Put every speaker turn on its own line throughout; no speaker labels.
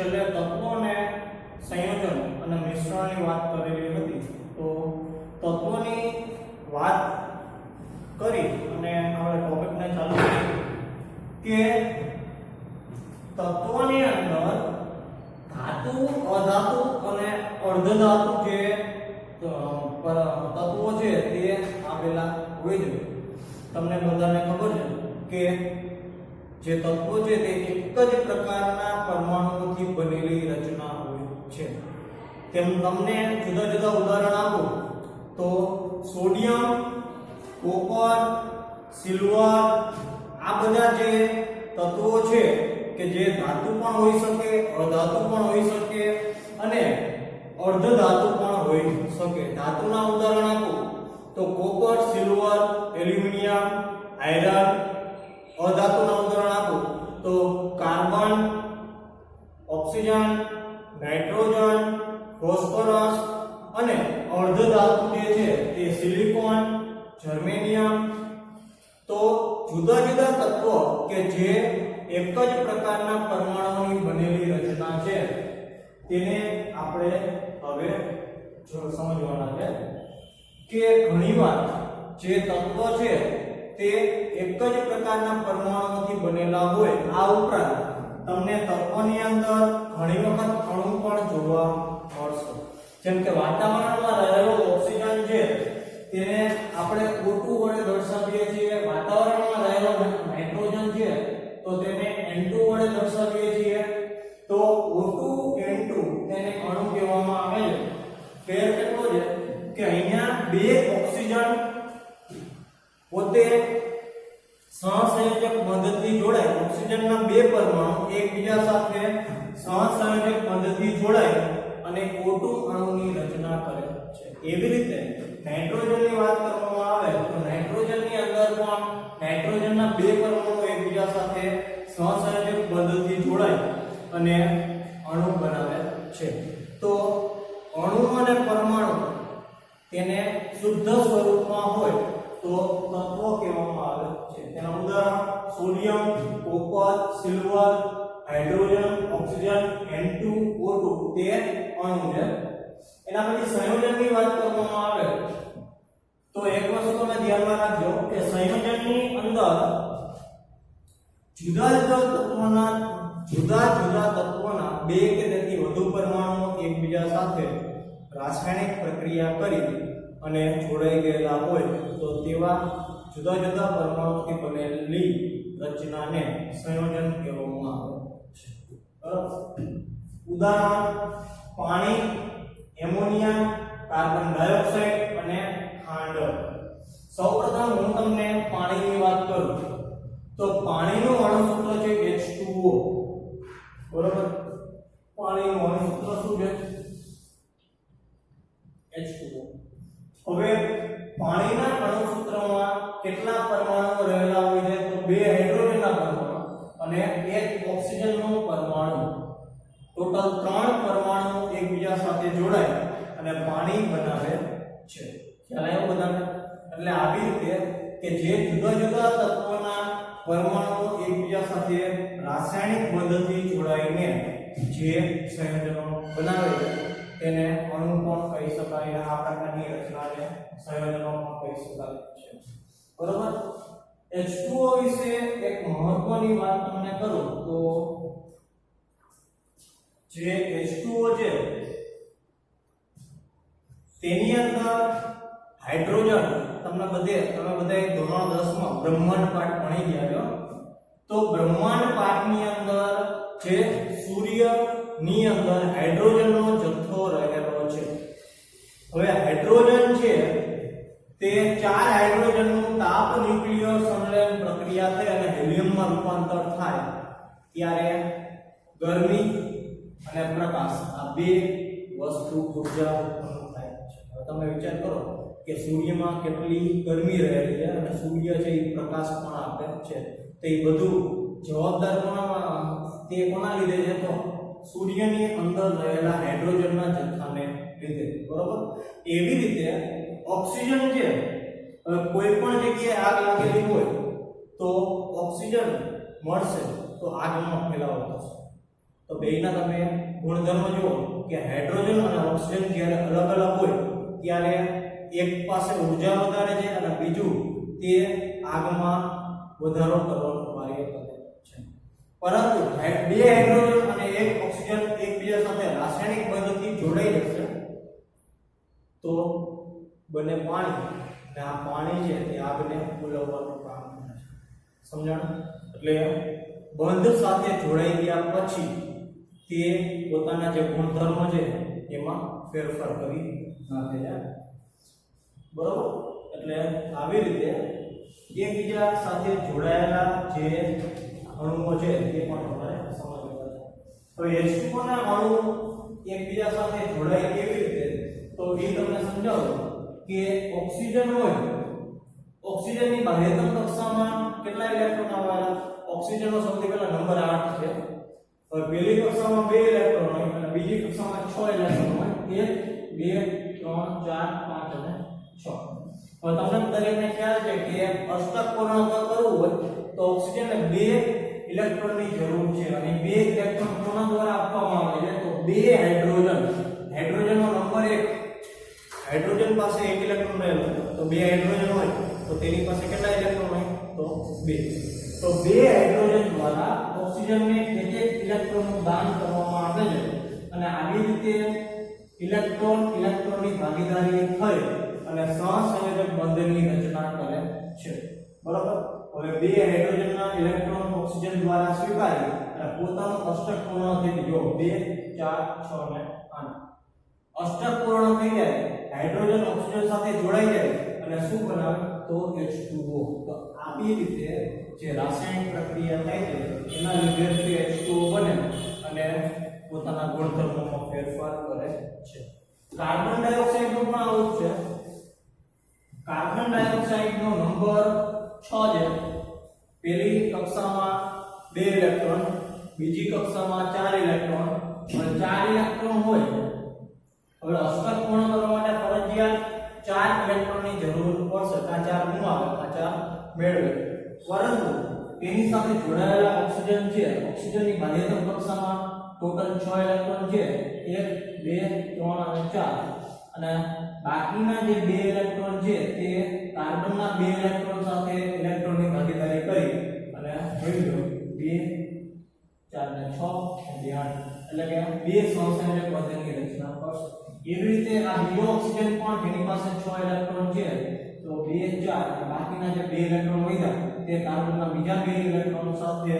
છેલ્લે તત્વો અને સંયોજન અને મિશ્રણની વાત કરેલી હતી. તો તત્વોની વાત કરી અને આપણે ટોપિકને ચાલુ કરીએ કે તત્વોની અંદર ધાતુ, અધાતુ અને અર્ધધાતુ જે તત્વો છે તે આવેલા હોય છે. તમને બધાને ખબર છે કે જે તત્વો છે તે એક જ પ્રકારના પરમાણુઓથી બનેલી રચના હોય છે. તેમ તમને જુદા જુદા ઉદાહરણ આપો તો સોડિયમ, કોપર, સિલ્વર આ બધા જે તત્વો છે કે જે ધાતુ પણ હોઈ શકે, અધાતુ પણ હોઈ શકે અને અર્ધધાતુ પણ હોઈ શકે. ધાતુના ઉદાહરણ આપો તો કોપર, સિલ્વર, એલ્યુમિનિયમ, આયરન. અધાતુના ઉદાહરણ આપો તો કાર્બન, ઓક્સિજન, નાઇટ્રોજન, ફોસ્ફરસ અને અર્ધધાતુ જે છે તે સિલિકોન, જર્મેનિયમ. તો જુદા જુદા તત્વો કે જે એક જ પ્રકારના પરમાણુઓની બનેલી રચના છે તેને આપણે હવે સમજવાના છે કે ઘણીવાર જે તત્વો છે તે એક જ પ્રકારના પરમાણુઓથી બનેલા હોય. આ ઉપરાંત તમને તત્વોની અંદર ઘણી વખત અણુ પણ જોવા મળશે. જેમ કે વાતાવરણમાં રહેલો ઓક્સિજન છે તેને આપણે O2 વડે દર્શાવીએ છીએ. વાતાવરણમાં રહેલો નાઇટ્રોજન છે તો તેને N2 વડે દર્શાવીએ છીએ. તો O2 N2 તેને અણુ કહેવામાં આવે છે. ફેર કેટલો છે કે અહીંયા બે ઓક્સિજન પોતે સહસંયોજક પદ્ધતિથી જોડાય. ઓક્સિજનના બે પરમાણુ એકબીજા સાથે સહસંયોજક પદ્ધતિથી જોડાય અને O2 અણુની રચના કરે છે. એવી રીતે નાઇટ્રોજનની વાત કરવામાં આવે તો નાઇટ્રોજનની અંદર પણ નાઇટ્રોજનના બે પરમાણુ એકબીજા સાથે સહસંયોજક પદ્ધતિથી જોડાય અને અણુ બનાવે છે. તો અણુ અને પરમાણુ તેને શુદ્ધ સ્વરૂપમાં હોય તો તત્વો કહેવામાં આવે છે. તેના ઉદાહરણ sodium, copper, silver, hydrogen, oxygen, N2, O2 તે અણુ છે. એના પછી સંયોજનની વાત કરવામાં આવે તો એક વસ્તુ તમે ધ્યાનમાં રાખજો કે સંયોજનની અંદર જુદા જુદા તત્વોના બે કે તેથી વધુ પરમાણુઓ એકબીજા સાથે રાસાયણિક પ્રક્રિયા કરી અને જોડાઈ ગયેલા હોય તો તેવા જુદા જુદા પરમાણુઓથી બનેલી રચનાને સંયોજન કહેવામાં આવે છે. બરાબર. ઉદાહરણ પાણી, એમોનિયા, કાર્બન ડાયોક્સાઇડ અને ખાંડ. સૌપ્રથમ હું તમને પાણીની વાત કરું તો પાણીનું અણુસૂત્ર છે H2O. બરાબર. પાણીનું અણુસૂત્ર શું છે? H2O. હવે પાણીના અણુસૂત્રમાં કેટલા પરમાણુઓ રહેલા હોય છે તો બે હાઇડ્રોજનના પરમાણુ અને એક ઓક્સિજનનો પરમાણુ. ટોટલ 3 પરમાણુ એકબીજા સાથે જોડાય અને પાણી બનાવે છે. ખ્યાલ આવ્યો બધાને? એટલે આવી રીતે કે જે જુદા જુદા તત્વોના પરમાણુઓ એકબીજા સાથે રાસાયણિક પદ્ધતિથી જોડાઈને જે સંયોજનો બનાવે છે તેને અણુ પણ કહી શકાય. આ પ્રકારની રચનાને સંયોજનો પણ કહી શકાય છે. બરોબર. H2O વિશે એક મહત્વની વાત તમને કરું તો જે H2O છે તેની અંદર હાઇડ્રોજન તમે બધાએ ધોરણ 10 માં બ્રહ્માંડ પાઠ ભણી ગયા છો. તો બ્રહ્માંડ પાઠની અંદર જે સૂર્યની અંદર હાઇડ્રોજનનો જથ્થો રહેલો છે. હવે હાઇડ્રોજન છે તે 4 હાઇડ્રોજનનું તાપ ન્યુક્લિયર સંલયન પ્રક્રિયા થઈ અને હિલિયમમાં રૂપાંતર થાય ત્યારે ગરમી અને પ્રકાશ આ બે વસ્તુ ઉર્જા ઉત્પન્ન થાય છે. હવે તમે વિચાર કરો કે સૂર્યમાં કેટલી ગરમી રહેલી છે અને સૂર્ય છે એ પ્રકાશ પણ આપે છે. તો એ બધું જવાબદાર કોના લીધે છે તો સૂર્યની અંદર રહેલા હાઇડ્રોજનના જથ્થાને લીધે. બરોબર. એવી રીતે ઓક્સિજન છે કોઈ પણ જગ્યાએ આગ લાગેલી હોય તો ઓક્સિજન મળશે તો આગનો ફેલાવો થશે. તો બેયના તમે ગુણધર્મ જુઓ કે હાઇડ્રોજન અને ઓક્સિજન જ્યારે અલગ અલગ હોય ત્યારે એક પાસે ઊર્જા વધારે છે અને બીજું તે આગમાં વધારો કરવાનું કાર્ય કરે છે. પરંતુ બે હાઇડ્રોજન અને એક ઓક્સિજન એકબીજા સાથે રાસાયણિક બંધથી જોડાઈ જશે તો બને પાણી, અને આ પાણી છે તે આગને ઓલવવાનું કામ કરે છે. સમજણ? એટલે બંધ સાથે જોડાઈ ગયા પછી તે પોતાના જે ગુણધર્મ છે એમાં ફેરફાર કરી નાખે. બરોબર? એટલે આવી રીતે એકબીજા સાથે જોડાયેલા જે અણુઓ છે તે પણ તમારે સમજવા છે. હવે H2O ના અણુ એકબીજા સાથે જોડાય કેવી રીતે તો એ તમને સમજાવું કે ઓક્સિજન હોય, ઓક્સિજનની બાહ્યતમ કક્ષામાં કેટલા ઇલેક્ટ્રોન આવેલા? ઓક્સિજનનો સૌથી પહેલા નંબર 8 છે. હવે પહેલી કક્ષામાં 2 ઇલેક્ટ્રોન હોય અને બીજી કક્ષામાં 6 ઇલેક્ટ્રોન હોય. 1 2 3 4 5 અને 6. હવે તમને દરેકને ખ્યાલ છે કે અષ્ટક પૂર્ણાંક કરવું હોય તો ઓક્સિજનને 2 ઇલેક્ટ્રોનની જરૂર છે અને 2 ઇલેક્ટ્રોન કોના દ્વારા આપવામાં આવે છે? તો 2 હાઇડ્રોજન. હાઇડ્રોજનનો નંબર 1. હાઇડ્રોજન પાસે 1 ઇલેક્ટ્રોન રહેલો તો 2 હાઇડ્રોજન હોય તો તેની પાસે કેટલા ઇલેક્ટ્રોન હોય? તો 2. તો 2 હાઇડ્રોજન દ્વારા ઓક્સિજનને 1 ઇલેક્ટ્રોનનું દાન કરવામાં આવે છે અને આવી રીતે ઇલેક્ટ્રોનની ભાગીદારી થઈ અને સહસંયોજક બંધનની રચના કરે છે. બરાબર? હવે 2 હાઇડ્રોજનના ઇલેક્ટ્રોન ઓક્સિજન દ્વારા સ્વીકારી અને પોતાનું અષ્ટક પૂર્ણ થઈ ગયો. 2 4 6 અને 8 અષ્ટક પૂર્ણ થઈ જાય, હાઇડ્રોજન ઓક્સિજન સાથે જોડાઈ જાય અને શું બનાવે? તો H2O. તો આવી રીતે જે રાસાયણિક પ્રક્રિયા થાય છે એના લીધે H2O બને અને પોતાના ગુણધર્મોમાં ફેરફાર કરે છે. કાર્બન ડાયોક્સાઇડ નું પણ આવું છે. કાર્બન ડાયોક્સાઇડ નો નંબર 6 છે. પહેલી કક્ષામાં 2 ઇલેક્ટ્રોન, બીજી કક્ષામાં 4 ઇલેક્ટ્રોન. અને 4 ઇલેક્ટ્રોન હોય હવે અષ્ટક પૂર્ણ કરવા માટે ફરજિયાત 4 ઇલેક્ટ્રોનની જરૂર પડશે. આ 4 નું આવે, આ 4 મેળવે. પરંતુ તેની સાથે જોડાયેલા ઓક્સિજન છે, ઓક્સિજનની બાહ્યતમ કક્ષામાં ટોટલ 6 ઇલેક્ટ્રોન છે. 1 2 3 અને 4. અને બાકીના જે 2 ઇલેક્ટ્રોન છે તે કાર્બનના 2 ઇલેક્ટ્રોન સાથે ઇલેક્ટ્રોનની ભાગીદારી કરી અને મેળવ્યો 2 4 ને 6 અને 8 એટલે કે 2 સહસંયોજક બંધનની રચના કરશે. એવી રીતે આ બીજો ઓક્સિજન પણ જેની પાસે 6 ઇલેક્ટ્રોન છે તો 2 4 અને બાકીના જે 2 ઇલેક્ટ્રોન વધ્યા તે કાર્બનના બીજા 2 ઇલેક્ટ્રોન સાથે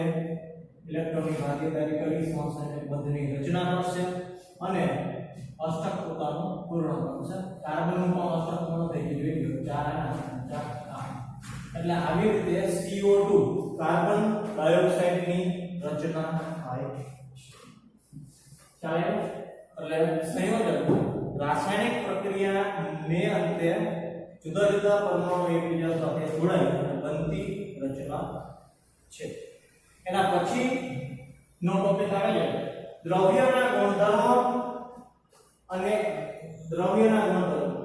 ઇલેક્ટ્રોનની ભાગીદારી કરી સહસંયોજક બંધનની રચના કરશે અને અષ્ટક પોતાનું પૂર્ણ કરશે. કાર્બનનું પણ અષ્ટક પૂર્ણ થઈ ગયું 4 અને 4 8. એટલે આવી રીતે CO2 કાર્બન ડાયોક્સાઇડની રચના થાય છે. ચાલે એટલે સંયોજક રાસાયણિક પ્રક્રિયાને અંતે જુદા જુદા પરમાણુ એકબીજા સાથે જોડાઈ અને બનતી રચના છે. એના પછી નો ટોપિક આવે છે દ્રવ્યના ગુણધર્મો અને દ્રવ્યના ગુણધર્મો.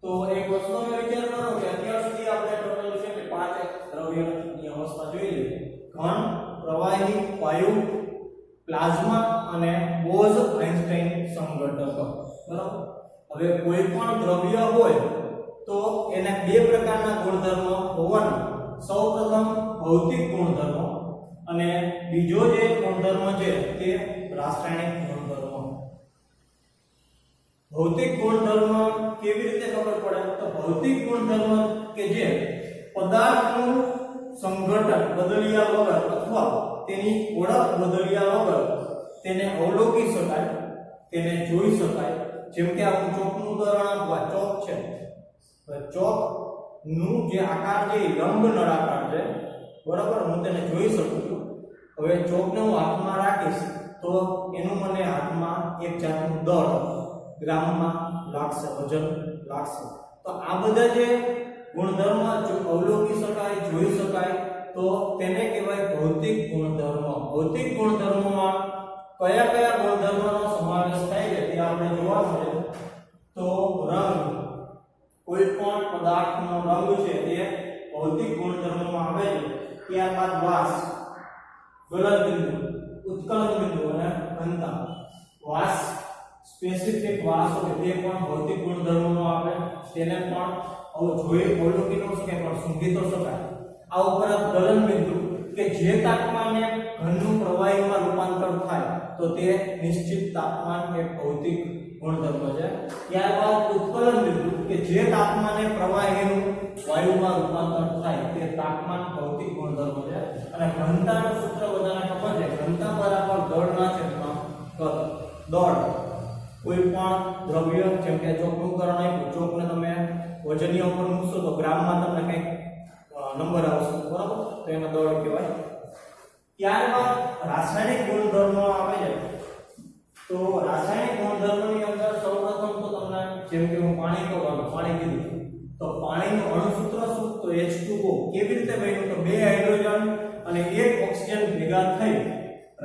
તો એક વસ્તુનો વિચાર કરો કે અત્યાર સુધી આપણે ટોટલ છે કે 5 દ્રવ્યની અવસ્થા જોઈ લીધી. ઘન, પ્રવાહી, વાયુ, પ્લાઝ્મા અને બોઝ-આઇન્સ્ટાઇન સંઘટક. બરાબર? હવે કોઈ પણ દ્રવ્ય હોય તો એને 2 પ્રકારના ગુણધર્મો હોવાના. સૌપ્રથમ ભૌતિક ગુણધર્મો અને બીજો જે ગુણધર્મ છે તે રાસાયણિક ગુણધર્મો. ભૌતિક ગુણધર્મ કેવી રીતે ખબર પડે? તો ભૌતિક ગુણધર્મ કે જે પદાર્થનું સંઘટન બદલ્યા વગર અથવા તેની ઓળખ બદલ્યા વગર તેને અવલોકી શકાય, તેને જોઈ શકાય. જેમ કે આ ચોકનું ઉદાહરણ આપવા, ચોક છે. ચોક નું જે આકાર છે એ લંબ નળાકાર છે. બરાબર? હું તેને જોઈ શકું છું. હવે ચોકને હું હાથમાં રાખીશ તો એનું મને હાથમાં એક જાતનું દળ ગ્રામમાં લાગશે, વજન લાગશે. તો આ બધા જે ગુણધર્મ અવલોકી શકાય, જોઈ શકાય તો તેને કહેવાય ભૌતિક ગુણધર્મ. ભૌતિક ગુણધર્મોમાં કયા કયા ગુણધર્મનો સમાવેશ થાય છે તે આપણે જોવાનું છે. તો રંગ, કોઈ પણ પદાર્થનો રંગ છે તે ભૌતિક ગુણધર્મોમાં આવે છે. ત્યારબાદ વાસ, ગલન બિંદુ, ઉત્કલન બિંદુ અને સ્પેસિફિક વાસ હોય તે પણ ભૌતિક ગુણધર્મોનો આવે, તેને પણ જોઈ ઓળખી ન શકાય પણ સૂંઘી તો શકાય. આ ઉપરાંત ગલનબિંદુ કે જે તાપમાને ઘનનું પ્રવાહીમાં રૂપાંતર થાય તો તે નિશ્ચિત તાપમાન એક ભૌતિક ગુણધર્મ છે. ત્યારબાદ ઉત્કલન બિંદુ કે જે તાપમાને પ્રવાહીનું વાયુમાં રૂપાંતર થાય તે તાપમાન ભૌતિક ગુણધર્મ છે. અને ઘનતાનું સૂત્ર બધાને ખબર છે, ઘનતા બરાબર દળના છેદમાં કદ. દળ કોઈ પણ દ્રવ્ય જેમ કે ચોકનું ઉદાહરણ આપ્યું, ચોકને તમે વજનીય ઉપર મૂકશો તો ગ્રામમાં તમને કંઈક નંબર આવશે, બરાબર, તો એને દળ કહેવાય. ત્યારબાદ રાસાયણિક ગુણધર્મો આવે છે. તો રાસાયણિક ગુણધર્મોની અંદર સૌપ્રથમ તો તમને જેમ કે હું પાણી કીધું તો પાણીનું અણુસૂત્ર શું? તો H2O. કેવી રીતે બન્યું? તો બે હાઇડ્રોજન અને એક ઓક્સિજન ભેગા થઈ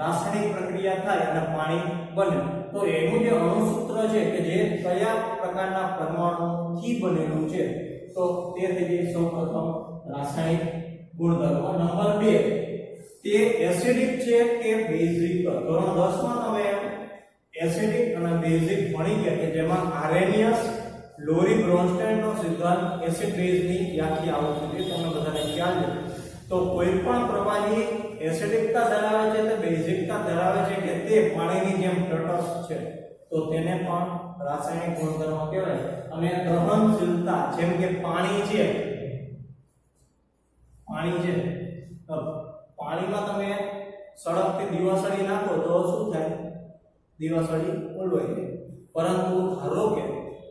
રાસાયણિક પ્રક્રિયા થાય અને પાણી બને. તો એનું જે અણુસૂત્ર છે કે જે કયા પ્રકારના પરમાણુથી બનેલું છે તો તે થઈ જાય સૌપ્રથમ રાસાયણિક ગુણધર્મ. નંબર 2 તે એસિડિક છે કે બેઝિક. ધોરણ 10 માં તમે એસિડિક અને બેઝિક ભણી ગયા કે જેમાં આરેનિયસ લોરી બ્રોન્સ્ટેડનો સિદ્ધાંત એસિડ બેઝની વ્યાખ્યા આવતી હતી, તમને બધાને ખ્યાલ છે. તો કોઈ પણ પ્રવાહી એસિડિકતા ધરાવે છે તે બેઝિકતા ધરાવે છે કે તે પાણીની જેમ તટસ્થ છે તો તેને પણ રાસાયણિક ગુણધર્મ કહેવાય. અને ગ્રહણશીલતા જેમ કે પાણી છે પાણીમાં તમે સળગતી દીવાસળી નાખો તો શું થાય? દીવાસળી ઓલવાઈ જાય. પરંતુ ધારો કે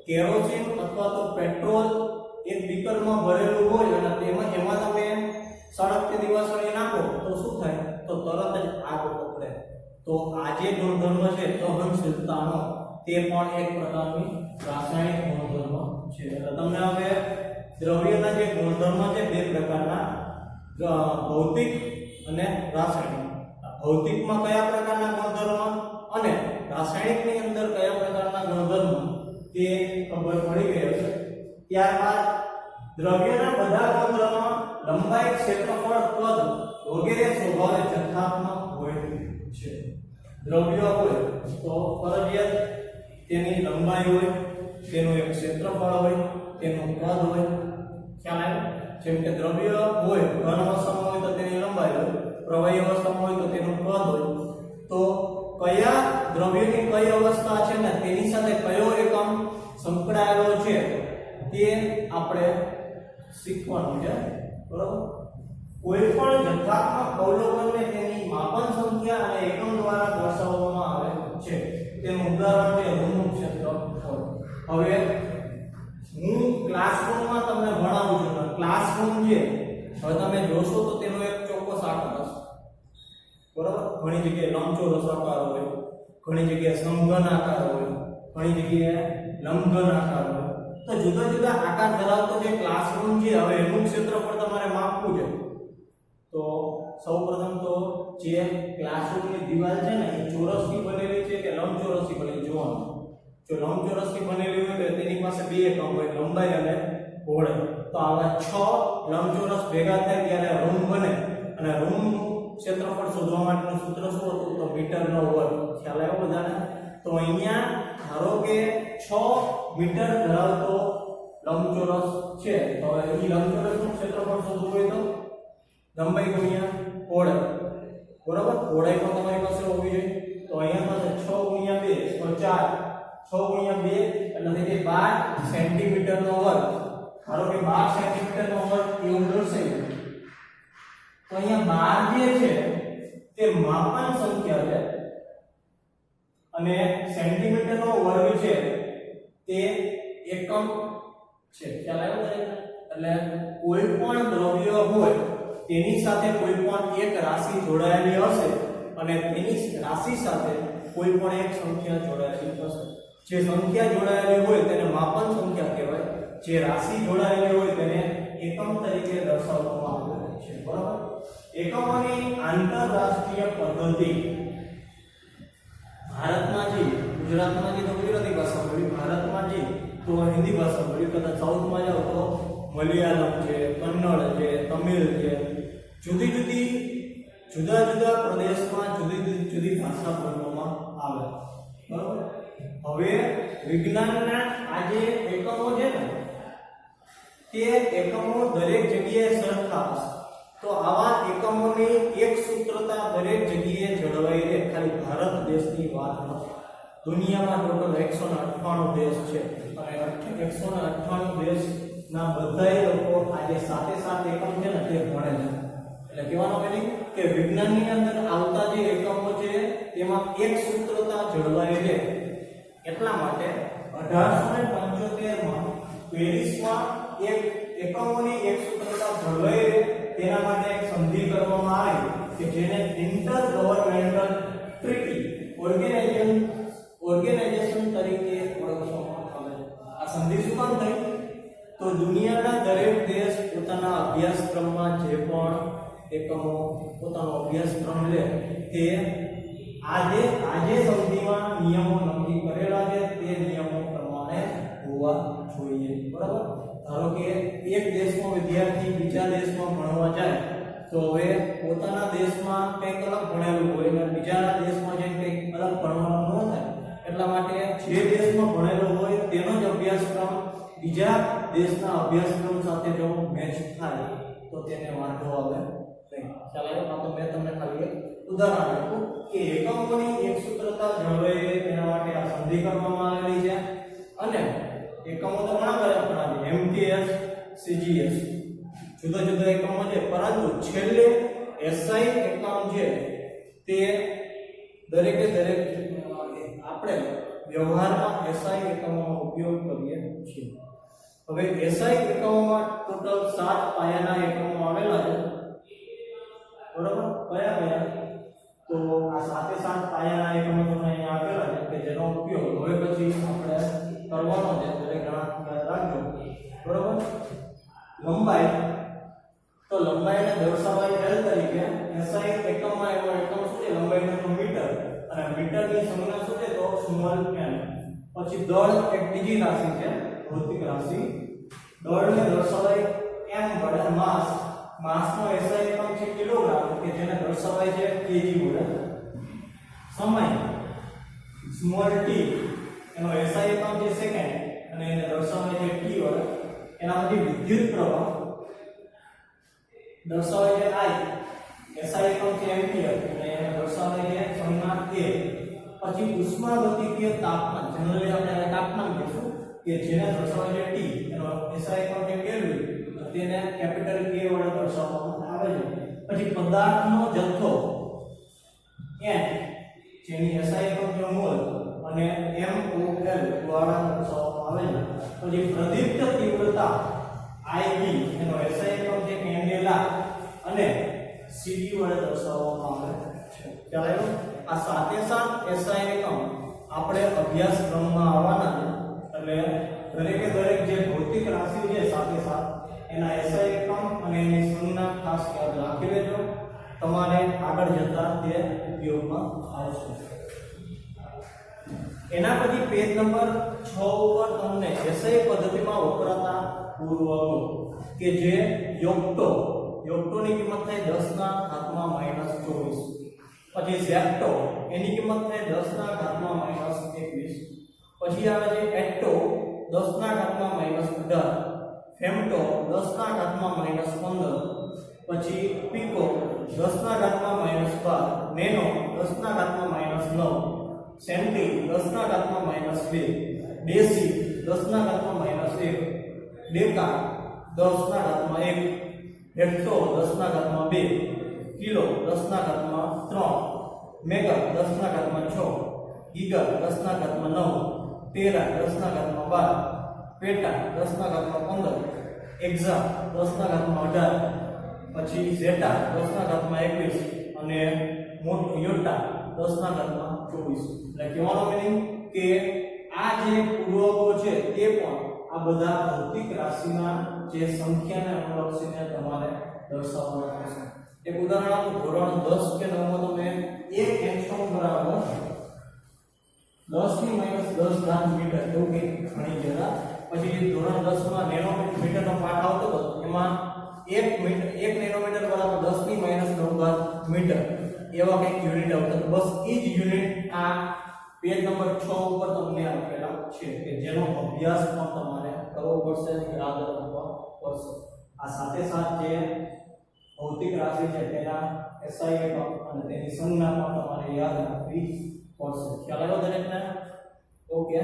કેરોસીન અથવા તો પેટ્રોલ એક બીકરમાં ભરેલું હોય અને એમાં તમે સળગતી દીવાસળી નાખો તો શું થાય? તો તરત જ આગ પકડે. તો આ જે ગુણધર્મ છે દહનશીલતાનો તે પણ એક પ્રકારની રાસાયણિક ગુણધર્મ છે. તમને હવે દ્રવ્યના જે ગુણધર્મ છે બે પ્રકારના, ભૌતિક અને રાસાયણિક. ભૌતિકમાં કયા પ્રકારના ગુણધર્મ અને રાસાયણિકની અંદર કયા પ્રકારના ગુણધર્મ તે ખબર પડી ગઈ છે. ત્યારબાદ દ્રવ્યના બધા ગુણધર્મ લંબાઈ, ક્ષેત્રફળ, કદ વગેરે સ્વભાવે જથ્થાત્મક હોય છે. દ્રવ્ય હોય તો ફરજિયાત તેની લંબાઈ હોય, તેનું એક ક્ષેત્રફળ હોય, તેનું કદ હોય. ખ્યાલ આવ્યો? જેમ કે દ્રવ્ય હોય ઘન અવસ્થામાં હોય તો તેની લંબાઈ હોય, પ્રવાહી અવસ્થામાં હોય તો તેનું કદ હોય. તો કયા દ્રવ્યની કઈ અવસ્થા છે ને તેની સાથે કયો એકમ સંકળાયેલો છે તે આપણે શીખવાનું છે, બરાબર. કોઈ પણ જથ્થાત્મક અવલોકનને તેની માપન સંખ્યા અને એકમ દ્વારા દર્શાવવામાં આવે છે. તેનું ઉદાહરણ છે રૂમનું ક્ષેત્રફળ. હવે હું ક્લાસરૂમમાં તમને ભણાવું છું. ક્લાસરૂમ છે હવે તમે જોશો તો તેનો એક ચોક્કસ આકાર હશે, બરાબર. ઘણી જગ્યાએ લંબચોરસ આકાર હોય, ઘણી જગ્યાએ સમઘન આકાર હોય, ઘણી જગ્યાએ લંબઘન આકાર હોય. તો જુદા જુદા આકાર ધરાવતો જે ક્લાસરૂમ છે હવે એનું ક્ષેત્રફળ તમારે માપવું છે. તો સૌપ્રથમ તો જે ક્લાસરૂમની દીવાલ છે ને એ ચોરસથી બનેલી છે કે લંબચોરસથી બનેલી જોવાનું. જો લંબચોરસથી બનેલી હોય તો તેની પાસે બે એકમ હોય, લંબાઈ અને પહોળાઈ. તો આવા 6 લંબચોરસ ભેગા થાય ત્યારે રૂમ બને. અને રૂમનું ક્ષેત્રફળ શોધવા માટેનું સૂત્ર શું હતું? તો મીટરનો વર્ગ. ખ્યાલ આવ્યો બધાને? તો અહીંયા ધારો કે 6 મીટર ધરાવતો લંબચોરસ છે તો હવે અહીં લંબચોરસનું ક્ષેત્રફળ શોધવું હોય તો લંબાઈ ગુણ્યા પહોળાઈ, બરાબર. પહોળાઈ પણ તમારી પાસે હોવી જોઈએ. તો અહીંયા થશે 6 ગુણ્યા 2 તો 4. 6 ગુણ્યા 2 એટલે થઈ જાય 12 સેન્ટીમીટરનો વર્ગ. ધારો કે 12 સેન્ટીમીટરનો વર્ગ એવું દર્શાવ્યું. તો અહીંયા 12 જે છે તે માપન સંખ્યા છે અને સેન્ટીમીટરનો વર્ગ છે તે એકમ છે. ખ્યાલ આવ્યો છે? એટલે કોઈ પણ દ્રવ્ય હોય તેની સાથે કોઈ પણ એક રાશિ જોડાયેલી હશે અને તેની રાશિ સાથે કોઈ પણ એક સંખ્યા જોડાયેલી હશે. જે સંખ્યા જોડાયેલી હોય તેને માપન સંખ્યા કહેવાય, જે રાશિ જોડાયેલી હોય તેને એકમ તરીકે દર્શાવવામાં આવે છે, બરાબર. એકમોની આંતરરાષ્ટ્રીય પદ્ધતિ ભારતમાં જે, ગુજરાતમાં જે તો ગુજરાતી ભાષા બોલી, ભારતમાં જે તો હિન્દી ભાષા બોલી, કદાચ સાઉથમાં જાઓ તો મલયાલમ છે, કન્નડ છે, તમિલ છે. જુદા જુદા પ્રદેશમાં જુદી ભાષા બોલવામાં આવે, બરાબર. હવે વિજ્ઞાનના આ જે એકમો છે ને તે એકમો દરેક જગ્યાએ સરખા હશે તો આવા એકમોની એક સૂત્રતા દરેક જગ્યાએ જળવાઈ રહે ખાલી ભારત દેશની વાત નથી દુનિયામાં ટોટલ 198 દેશ છે અને 198 દેશના બધાય લોકો આજે સાથે સાથે એકમ છે ને તે ભણે છે એટલે કહેવાનો મિનિંગ કે વિજ્ઞાનની અંદર આવતા જે એકમો છે તેમાં એક સૂત્રતા જળવાઈ રહે એટલા માટે 1875 માં પેરિસમાં એક એકમોની એક સૂત્રતા જળવાઈ રહે તેના માટે એક સંધિ કરવામાં આવી કે જેને ઇન્ટર ગવર્નમેન્ટલ ટ્રીટી ઓર્ગેનાઇઝેશન તરીકે ઓળખવામાં આવે છે આ સંધિ શું કામ થઈ તો દુનિયાના દરેક દેશ પોતાના અભ્યાસક્રમમાં જે પણ એકમો પોતાનો અભ્યાસક્રમ લે તે આજે સંધિમાં નિયમો નક્કી કરેલા છે તે નિયમો પ્રમાણે હોવા જોઈએ બરાબર ધારો કે એક દેશનો વિદ્યાર્થી બીજા દેશમાં ભણવા જાય તો હવે પોતાના દેશમાં કંઈક અલગ ભણેલું હોય અને બીજાના દેશમાં જઈને કંઈક અલગ ભણવાનું ન થાય એટલા માટે જે દેશમાં ભણેલો હોય તેનો જ અભ્યાસક્રમ બીજા દેશના અભ્યાસક્રમ સાથે જો મેચ થાય તો તેને વાંધો આવે નહીં ચાલો આ તો મેં તમને ખાલી એક ઉદાહરણ આપ્યું કે એકમોની એક સૂત્રતા જળવાઈ તેના માટે આ સંધિ કરવામાં આવેલી છે અને એકમો તો ઘણા બધા ગણાવી MTS CGS જુદા જુદા એકમો છે પરંતુ છેલ્લે SI એકમ છે તે દરેકે દરેક આપણે વ્યવહારમાં SI એકમોનો ઉપયોગ કરીએ છીએ હવે SI એકમોમાં ટોટલ 7 પાયાના એકમો આવેલા છે બરાબર કયા કયા તો આ 7 પાયાના એકમો તમને અહીંયા આપેલા છે કે જેનો ઉપયોગ હવે પછી આપણે કરવાનો છે દરેક ગણતરી યાદ રાખજો બરાબર લંબાઈ તો લંબાઈને દર્શાવાય L તરીકે SI એકમમાં એવો એકમ શું છે લંબાઈનો તો મીટર અને મીટરની સંજ્ઞા શું છે તો સ્મોલ m પછી દળ એક બીજી રાશિ છે ભૌતિક રાશિ દળને દર્શાવાય m વડે માસનો SI એકમ છે કિલોગ્રામ કે જેને દર્શાવાય છે kg વડે સમય સ્મોલ t એનો SI એકમ છે સેકન્ડ અને એને દર્શાવાય છે t વડે એના પછી વિદ્યુત પ્રવાહ દર્શાવાય છે I SI એકમ છે એમ્પિયર અને એને દર્શાવાય છે સંજ્ઞા a પછી ઉષ્માગતિકીય તાપમાન જનરલી આપણે તાપમાન કહીશું કે જેને દર્શાવાય છે T એનો SI એકમ છે કેલ્વિન તેને કેપિટલ K વડે દર્શાવવામાં આવે છે પછી પદાર્થનો જથ્થો N જેની SI એકમ છે મોલ અને MOL દ્વારા દર્શાવવામાં આવે છે પછી પ્રદીપ્ત તીવ્રતા IB એનો SI એકમ છે કેન્ડેલા અને CD વડે દર્શાવવામાં આવે છે ચાલો આ સાથે સાથ SI એકમ આપણે અભ્યાસક્રમમાં આવવાના છે એટલે દરેકે દરેક જે ભૌતિક રાશિ છે સાથે સાથ એના SI એકમ અને એની સંજ્ઞા ખાસ યાદ રાખી લેજો તમારે આગળ જતા તે ઉપયોગમાં આવશે એના પછી પેજ નંબર 6 ઉપર તમને SI પદ્ધતિમાં વપરાતા પૂર્વકો કે જે યોક્ટોની કિંમત થાય 10 ના ઘાતમાં -24 પછી ઝેપ્ટો એની કિંમત થાય 10 ના ઘાતમાં -21 પછી આવે છે એક્ટો 10 ના ઘાતમાં -18 ફેમ્ટો 10 ના ઘાતમાં -15 પછી પીકો 10 ના ઘાતમાં -12 નેનો 10 ના ઘાતમાં -9 સેન્ટી 10 ના ઘાતમાં -2 ડેસી 10 ના ઘાતમાં -1 ડેકા 10 ના ઘાતમાં 1 હેક્ટો 10 ના ઘાતમાં 2 કિલો 10 ના ઘાતમાં 3 મેગા 10 ના ઘાતમાં 6 ગીગા 10 ના ઘાતમાં 9 ટેરા 10 ના ઘાતમાં 12 પેટા 10 ના ઘાતમાં 15 એક્ઝા 10 ના ઘાતમાં 18 પછી ઝેટા 10 ના ઘાતમાં 21 અને મોટો યોટા 10 ના ઘાતમાં 24 એટલે કહેવાનો મિનિંગ કે આ જે પૂર્વકો છે તે પણ આ બધા ભૌતિક રાશિના જે સંખ્યાને અનુલક્ષીને તમારે દર્શાવવાના છે એક ઉદાહરણ આપું ધોરણ 10 કે 9 માં તમે 1 એંગસ્ટ્રોમ બરાબર 10 ની -10 ઘાત મીટર એવું કંઈક ગણી જરા પછી ધોરણ 10 માં નેનોમીટર નો પાઠ આવતો હતો એમાં 1 નેનોમીટર બરાબર 10 ની -9 ઘાત મીટર એવા કંઈક યુનિટ આવતા તો બસ એ જ યુનિટ આ પેજ નંબર 6 ઉપર તમને આપેલા છે કે જેનો અભ્યાસ પણ તમારે કરવો પડશે અને યાદ રાખવા પડશે. આ સાથે સાથે જે ભૌતિક રાશિ છે તેના SI એકમ અને તેની સંજ્ઞા પણ તમારે યાદ રાખવી પડશે. ખ્યાલ આવ્યો દરેકને? ઓકે.